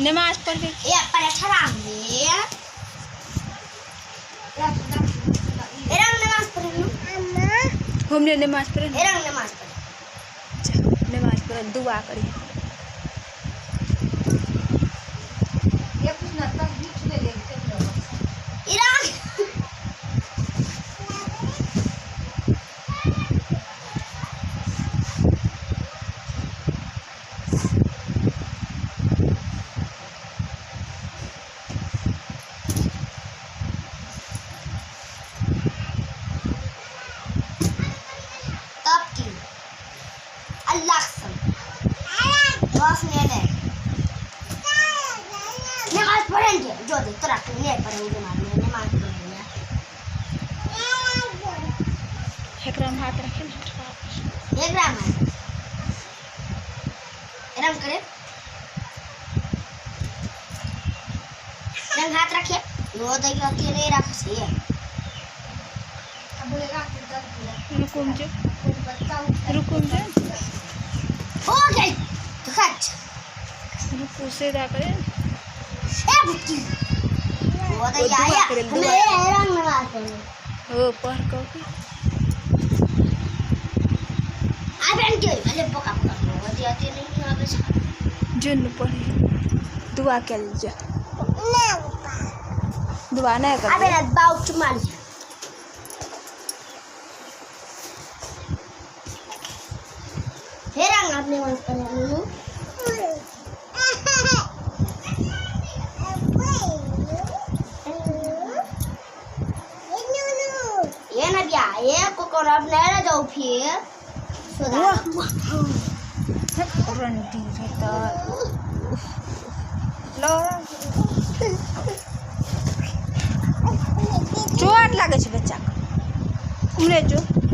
नमाज पढ़ के ये पर छराम दे एरंग नमाज पढ़नु हमने नमाज पढ़े एरंग नमाज पढ़ नमाज पढ़ दुआ करी ये कुछ ना तक बीच में लेके एरंग अल्लाह नमाज पढ़ेंगे जो दे तोरा के नहीं पढ़ेंगे नमाज पढ़ेंगे एकराम हाथ रखे एकराम एरम करे रंग हाथ रखे वो तो अकेले रख से अब बोलेगा रुकुम जो रुकुम जो हो गई तो खच रुकू से दा करे ए बुट्टी वो तो आया मैं रंग नमाज पढ़ो ओ पढ़ को आ बहन के अरे पका पका वो जाते नहीं आगे से जुन पढ़े दुआ कर लीजिए दुआ नहीं कर अबे बाउच मार फिर रंग अपने मन पर ये ना क्या ये को अब नहीं जाओ फिर रंडी रहता लो चोट लागे छे बच्चा उमरे जो